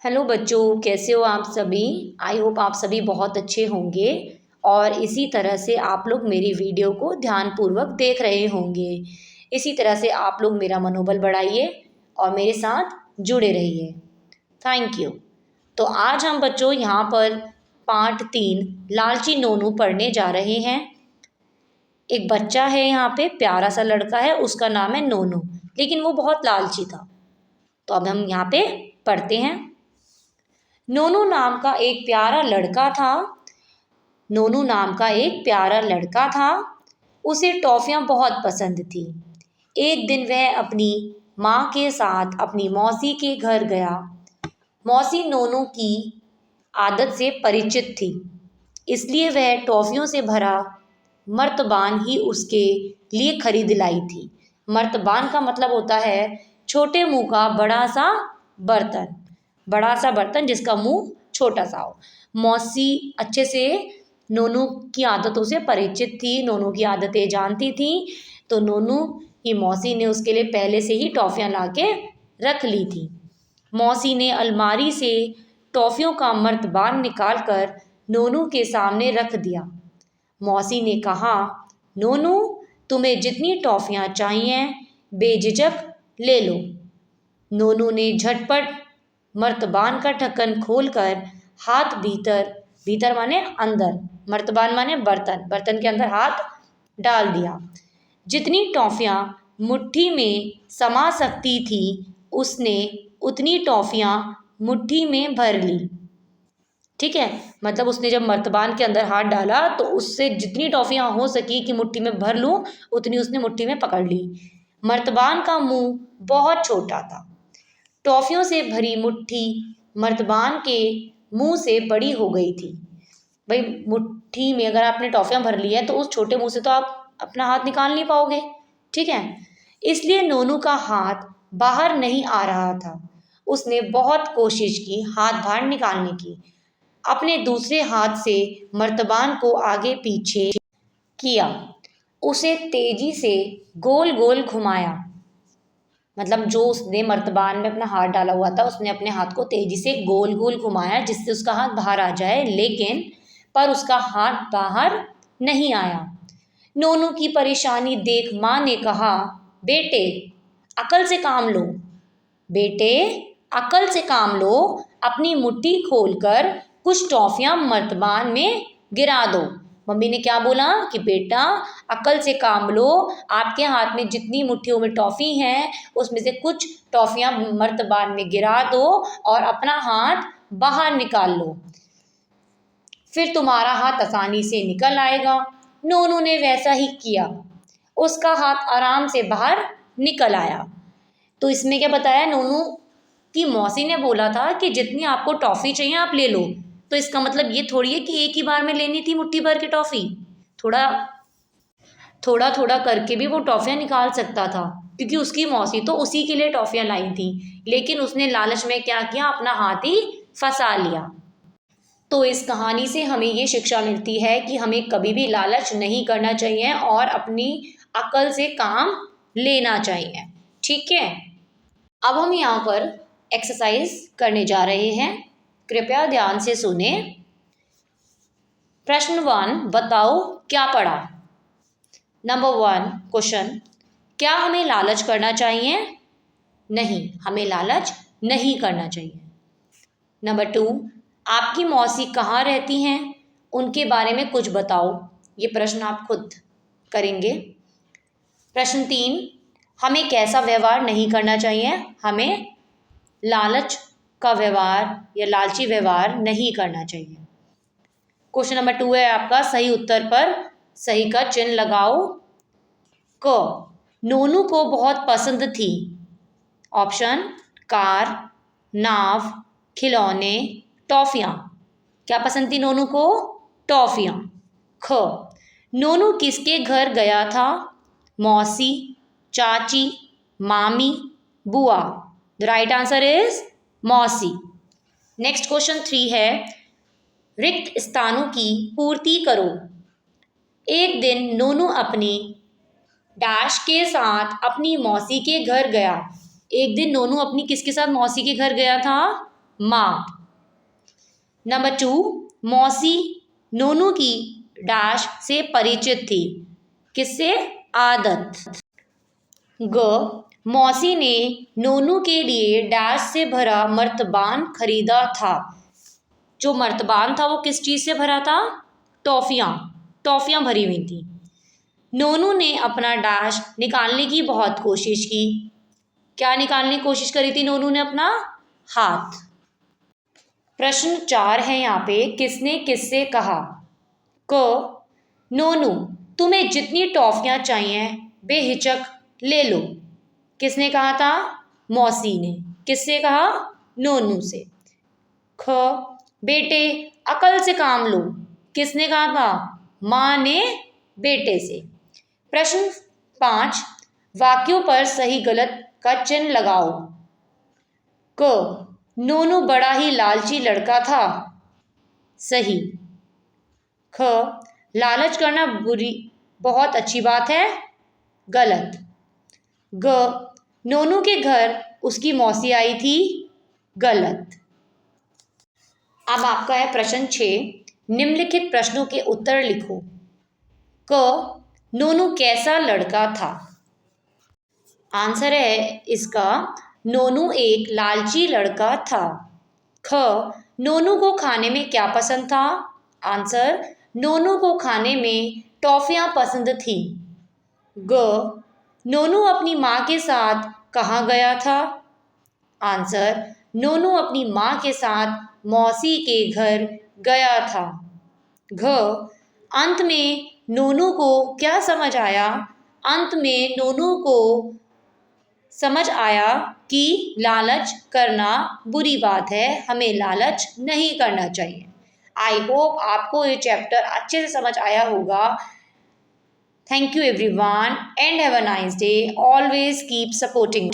Hello बच्चों, कैसे हो आप सभी। आई होप आप सभी बहुत अच्छे होंगे और इसी तरह से आप लोग मेरी वीडियो को ध्यानपूर्वक देख रहे होंगे। इसी तरह से आप लोग मेरा मनोबल बढ़ाइए और मेरे साथ जुड़े रहिए। Thank you. तो आज हम बच्चों यहाँ पर पाठ 3 लालची नोनू पढ़ने जा रहे हैं। एक बच्चा है यहाँ पे, प्यारा सा लड़का है, उसका नाम है नोनू, लेकिन वो बहुत लालची था। तो अब हम यहाँ पे पढ़ते हैं। नोनू नाम का एक प्यारा लड़का था। नोनू नाम का एक प्यारा लड़का था। उसे टॉफियाँ बहुत पसंद थी। एक दिन वह अपनी माँ के साथ अपनी मौसी के घर गया। मौसी नोनू की आदत से परिचित थी, इसलिए वह टॉफियों से भरा मर्तबान ही उसके लिए खरीद लाई थी। मर्तबान का मतलब होता है छोटे मुंह का बर्तन बड़ा सा बर्तन जिसका मुंह छोटा सा हो। मौसी अच्छे से नोनू की आदतों से परिचित थी, नोनू की आदतें जानती थी। तो नोनू की मौसी ने उसके लिए पहले से ही टॉफियाँ ला के रख ली थी। मौसी ने अलमारी से टॉफियों का मर्तबान निकाल कर नोनू के सामने रख दिया। मौसी ने कहा, नोनू, तुम्हें जितनी टॉफियाँ चाहिए बेझिझक ले लो। नोनू ने झटपट मर्तबान का ढक्कन खोलकर हाथ भीतर भीतर माने अंदर, मर्तबान माने बर्तन, बर्तन के अंदर हाथ डाल दिया। जितनी टॉफियाँ मुट्ठी में समा सकती थी उसने उतनी टॉफियाँ मुट्ठी में भर ली। ठीक है, मतलब उसने जब मर्तबान के अंदर हाथ डाला तो उससे जितनी टॉफियाँ हो सकी कि मुट्ठी में भर लूँ, उतनी उसने मुट्ठी में पकड़ ली। मर्तबान का मुंह बहुत छोटा था। टॉफियों से भरी मुट्ठी मर्तबान के मुंह से बड़ी हो गई थी। भाई, मुट्ठी में अगर आपने टॉफियाँ भर ली है तो उस छोटे मुंह से तो आप अपना हाथ निकाल नहीं पाओगे। ठीक है, इसलिए नोनू का हाथ बाहर नहीं आ रहा था। उसने बहुत कोशिश की हाथ बाहर निकालने की। अपने दूसरे हाथ से मर्तबान को आगे पीछे किया, उसे तेजी से गोल गोल घुमाया। मतलब जो उसने मर्तबान में अपना हाथ डाला हुआ था, उसने अपने हाथ को तेजी से गोल गोल घुमाया जिससे उसका हाथ बाहर आ जाए, लेकिन पर उसका हाथ बाहर नहीं आया। नोनू की परेशानी देख माँ ने कहा, बेटे अकल से काम लो, बेटे अकल से काम लो, अपनी मुट्ठी खोलकर कुछ टॉफियाँ मर्तबान में गिरा दो। मम्मी ने क्या बोला कि बेटा अकल से काम लो, आपके हाथ में जितनी मुट्ठियों में टॉफ़ी हैं उसमें से कुछ टॉफ़ियाँ मर्तबान में गिरा दो और अपना हाथ बाहर निकाल लो, फिर तुम्हारा हाथ आसानी से निकल आएगा। नोनू ने वैसा ही किया, उसका हाथ आराम से बाहर निकल आया। तो इसमें क्या बताया, नोनू की मौसी ने बोला था कि जितनी आपको टॉफ़ी चाहिए आप ले लो। तो इसका मतलब ये थोड़ी है कि एक ही बार में लेनी थी मुट्ठी भर के टॉफ़ी, थोड़ा थोड़ा थोड़ा करके भी वो टॉफ़ियाँ निकाल सकता था, क्योंकि उसकी मौसी तो उसी के लिए टॉफ़ियाँ लाई थी। लेकिन उसने लालच में क्या किया, अपना हाथ ही फंसा लिया। तो इस कहानी से हमें ये शिक्षा मिलती है कि हमें कभी भी लालच नहीं करना चाहिए और अपनी अकल से काम लेना चाहिए। ठीक है, अब हम यहाँ पर एक्सरसाइज करने जा रहे हैं, कृपया ध्यान से सुने। प्रश्न 1, बताओ क्या पढ़ा। नंबर 1 क्वेश्चन, क्या हमें लालच करना चाहिए? नहीं, हमें लालच नहीं करना चाहिए। नंबर 2, आपकी मौसी कहाँ रहती हैं, उनके बारे में कुछ बताओ। ये प्रश्न आप खुद करेंगे। प्रश्न 3, हमें कैसा व्यवहार नहीं करना चाहिए? हमें लालच का व्यवहार या लालची व्यवहार नहीं करना चाहिए। क्वेश्चन नंबर 2 है आपका, सही उत्तर पर सही का चिन्ह लगाओ। क, नोनू को बहुत पसंद थी। ऑप्शन, कार, नाव, खिलौने, टॉफियाँ। क्या पसंद थी नोनू को? टॉफियाँ। ख, नोनू किसके घर गया था? मौसी, चाची, मामी, बुआ। द राइट आंसर इज मौसी। नेक्स्ट क्वेश्चन 3 है, रिक्त स्थानों की पूर्ति करो। एक दिन नोनू अपनी डैश के साथ अपनी मौसी के घर गया। एक दिन नोनू अपनी किसके साथ मौसी के घर गया था? माँ। नंबर 2, मौसी नोनू की डैश से परिचित थी। किससे? आदत। ग, मौसी ने नोनू के लिए डैश से भरा मर्तबान खरीदा था। जो मर्तबान था वो किस चीज़ से भरा था? टॉफ़ियाँ। टॉफ़ियाँ भरी हुई थी। नोनू ने अपना डैश निकालने की बहुत कोशिश की। क्या निकालने की कोशिश करी थी नोनू ने? अपना हाथ। प्रश्न 4 है यहाँ पे, किसने किससे कहा? क, नोनू तुम्हें जितनी टॉफ़ियाँ चाहिए बेहिचक ले लो। किसने कहा था? मौसी ने। किससे कहा? नोनू से। ख, बेटे अकल से काम लो। किसने कहा था? माँ ने बेटे से। प्रश्न 5, वाक्यों पर सही गलत का चिन्ह लगाओ। क, नोनू बड़ा ही लालची लड़का था। सही। ख, लालच करना बुरी बहुत अच्छी बात है। गलत। ग, नोनू के घर उसकी मौसी आई थी। गलत। अब आपका है प्रश्न 6, निम्नलिखित प्रश्नों के उत्तर लिखो। क, नोनू कैसा लड़का था? आंसर है इसका, नोनू एक लालची लड़का था। ख, नोनू को खाने में क्या पसंद था? आंसर, नोनू को खाने में टॉफ़ियाँ पसंद थी। ग, नोनू अपनी माँ के साथ कहाँ गया था? आंसर, नोनू अपनी माँ के साथ मौसी के घर गया था। घ, अंत में नोनू को क्या समझ आया? अंत में नोनू को समझ आया कि लालच करना बुरी बात है, हमें लालच नहीं करना चाहिए। आई होप आपको ये चैप्टर अच्छे से समझ आया होगा। Thank you everyone and have a nice day. Always keep supporting.